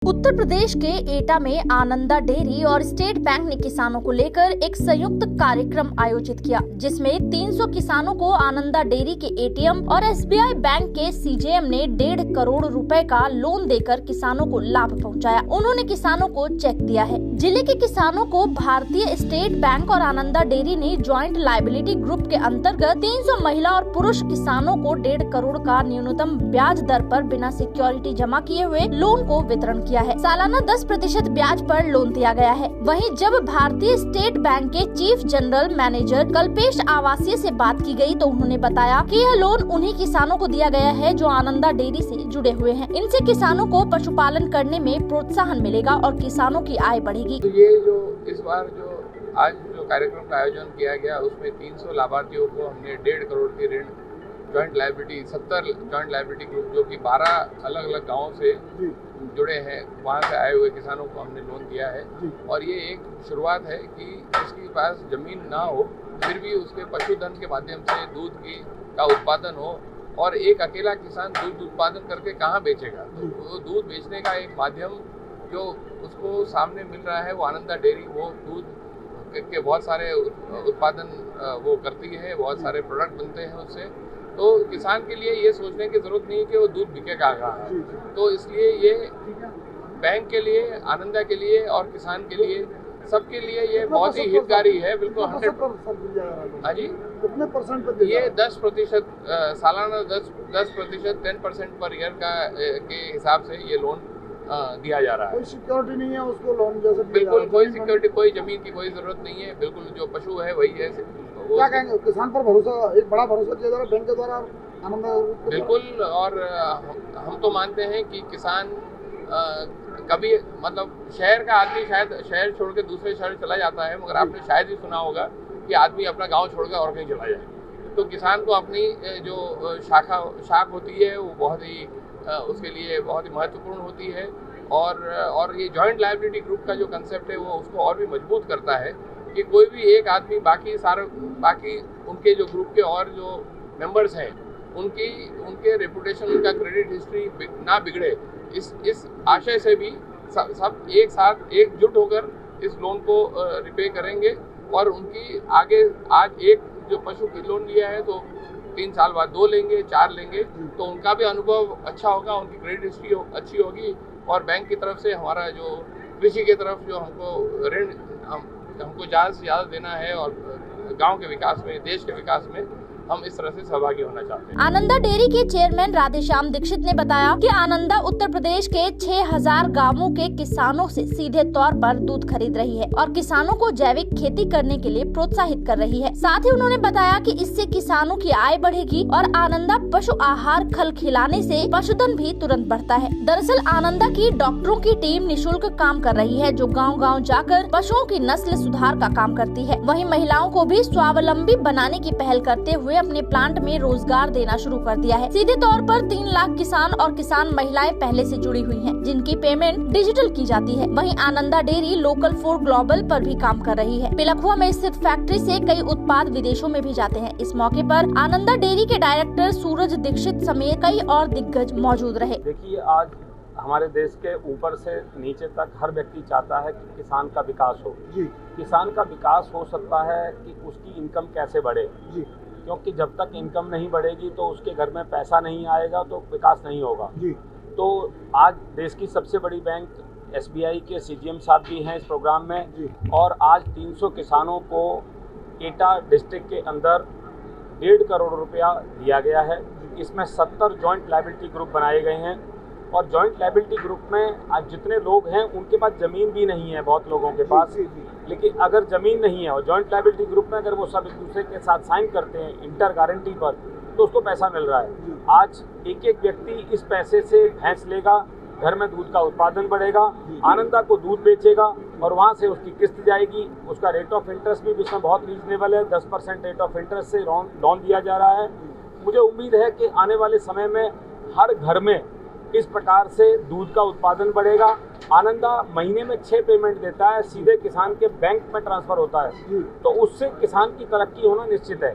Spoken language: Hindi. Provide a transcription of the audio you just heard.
उत्तर प्रदेश के एटा में आनंदा डेयरी और स्टेट बैंक ने किसानों को लेकर एक संयुक्त कार्यक्रम आयोजित किया, जिसमें 300 किसानों को आनंदा डेयरी के एटीएम और एसबीआई बैंक के सीजेएम ने 1.5 करोड़ रुपए का लोन देकर किसानों को लाभ पहुंचाया। उन्होंने किसानों को चेक दिया है। जिले के किसानों को भारतीय स्टेट बैंक और आनंदा डेयरी ने ज्वाइंट लायबिलिटी ग्रुप के अंतर्गत 300 महिला और पुरुष किसानों को 1.5 करोड़ का न्यूनतम ब्याज दर पर बिना सिक्योरिटी जमा किए हुए लोन को वितरण किया है। सालाना 10% ब्याज पर लोन दिया गया है। वहीं जब भारतीय स्टेट बैंक के चीफ जनरल मैनेजर कल्पेश आवासीय से बात की गई तो उन्होंने बताया कि यह लोन उन्हीं किसानों को दिया गया है जो आनंदा डेयरी से जुड़े हुए हैं। इनसे किसानों को पशुपालन करने में प्रोत्साहन मिलेगा और किसानों की आय बढ़ेगी। तो ये जो इस बार जो आज जो कार्यक्रम का आयोजन किया गया उसमें 300 लाभार्थियों को हमने 1.5 करोड़ की ऋण joint liability 70 joint liability group जो कि 12 अलग अलग गाँव से जुड़े हैं, वहाँ से आए हुए किसानों को हमने लोन दिया है। और ये एक शुरुआत है कि जिसके पास जमीन ना हो फिर भी उसके पशुधन के माध्यम से दूध का उत्पादन हो, और एक अकेला किसान दूध उत्पादन करके कहाँ बेचेगा, तो दूध बेचने का एक माध्यम जो उसको सामने मिल रहा है वो आनंदा डेयरी, वो दूध के बहुत सारे उत्पादन वो करती है, बहुत सारे प्रोडक्ट बनते हैं उससे। तो किसान के लिए ये सोचने की जरूरत नहीं कि वो दूध बिकेगा कहाँ, तो इसलिए ये बैंक के लिए, आनंदा के लिए और किसान के लिए, सबके लिए ये बहुत ही हितकारी है। बिल्कुल 100%। हाँ जी, कितने परसेंट? ये 10% सालाना 10% 10% पर ईयर के हिसाब से ये लोन दिया जा रहा है। कोई सिक्योरिटी नहीं है उसको लोन जैसे? बिल्कुल कोई सिक्योरिटी, कोई जमीन की कोई जरूरत नहीं है। बिल्कुल जो पशु है वही है। क्या कहेंगे, किसान पर भरोसा, एक बड़ा भरोसा किया जा रहा है बैंक के द्वारा आनंदा? बिल्कुल, और हम तो मानते हैं कि किसान कभी मतलब शहर का आदमी शायद शहर छोड़ के दूसरे शहर चला जाता है, मगर आपने शायद ही सुना होगा कि आदमी अपना गांव छोड़कर और कहीं चला जाए। तो किसान को अपनी जो शाख होती है वो बहुत ही उसके लिए बहुत ही महत्वपूर्ण होती है। और ये जॉइंट लायबिलिटी ग्रुप का जो कंसेप्ट है वो उसको और भी मजबूत करता है कि कोई भी एक आदमी बाकी उनके जो ग्रुप के और जो मेंबर्स हैं उनके रेपुटेशन, उनका क्रेडिट हिस्ट्री ना बिगड़े, इस आशय से भी सब एक साथ एकजुट होकर इस लोन को रिपे करेंगे। और उनकी आगे आज एक जो पशु की लोन लिया है तो 3 साल बाद 2 लेंगे, 4 लेंगे, तो उनका भी अनुभव अच्छा होगा, उनकी क्रेडिट हिस्ट्री अच्छी होगी। और बैंक की तरफ से हमारा जो कृषि की तरफ जो हमको ऋण हमको ज़्यादा से ज़्यादा देना है और गांव के विकास में, देश के विकास में हम इस तरह से सहभागी होना चाहते हैं। आनंदा डेयरी के चेयरमैन राधेश्याम दीक्षित ने बताया कि आनंदा उत्तर प्रदेश के 6000 गांवों के किसानों से सीधे तौर पर दूध खरीद रही है और किसानों को जैविक खेती करने के लिए प्रोत्साहित कर रही है। साथ ही उन्होंने बताया कि इससे किसानों की आय बढ़ेगी और आनंदा पशु आहार खल खिलाने से पशुधन भी तुरंत बढ़ता है। दरअसल आनंदा की डॉक्टरों की टीम निःशुल्क काम कर रही है, जो गाँव-गाँव जाकर पशुओं की नस्ल सुधार का काम करती है। वहीं महिलाओं को भी स्वावलंबी बनाने की पहल करते हुए अपने प्लांट में रोजगार देना शुरू कर दिया है। सीधे तौर पर 3 लाख किसान और किसान महिलाएं पहले से जुड़ी हुई हैं, जिनकी पेमेंट डिजिटल की जाती है। वहीं Ananda dairy local for global पर भी काम कर रही है। पिलखुआ में स्थित फैक्ट्री से कई उत्पाद विदेशों में भी जाते हैं। इस मौके पर आनंदा डेयरी के डायरेक्टर सूरज दीक्षित समेत कई और दिग्गज मौजूद रहे। देखिए, आज हमारे देश के ऊपर से नीचे तक हर व्यक्ति चाहता है कि किसान का विकास हो। किसान का विकास हो सकता है कि उसकी इनकम कैसे बढ़े, क्योंकि जब तक इनकम नहीं बढ़ेगी तो उसके घर में पैसा नहीं आएगा तो विकास नहीं होगा। तो आज देश की सबसे बड़ी बैंक एसबीआई के सीजीएम साहब भी हैं इस प्रोग्राम में, और आज 300 किसानों को एटा डिस्ट्रिक्ट के अंदर 1.5 करोड़ रुपया दिया गया है। इसमें 70 जॉइंट लायबिलिटी ग्रुप बनाए गए हैं, और जॉइंट लायबिलिटी ग्रुप में आज जितने लोग हैं उनके पास ज़मीन भी नहीं है, बहुत लोगों के पास। लेकिन अगर ज़मीन नहीं है और जॉइंट लायबिलिटी ग्रुप में अगर वो सब एक दूसरे के साथ साइन करते हैं इंटर गारंटी पर, तो उसको पैसा मिल रहा है। आज एक व्यक्ति इस पैसे से भैंस लेगा, घर में दूध का उत्पादन बढ़ेगा, आनंदा को दूध बेचेगा और वहाँ से उसकी किस्त जाएगी। उसका रेट ऑफ इंटरेस्ट भी उसमें बहुत रीजनेबल है, 10% रेट ऑफ इंटरेस्ट से लोन दिया जा रहा है। मुझे उम्मीद है कि आने वाले समय में हर घर में इस प्रकार से दूध का उत्पादन बढ़ेगा। आनंदा महीने में 6 पेमेंट देता है, सीधे किसान के बैंक में ट्रांसफर होता है, तो उससे किसान की तरक्की होना निश्चित है।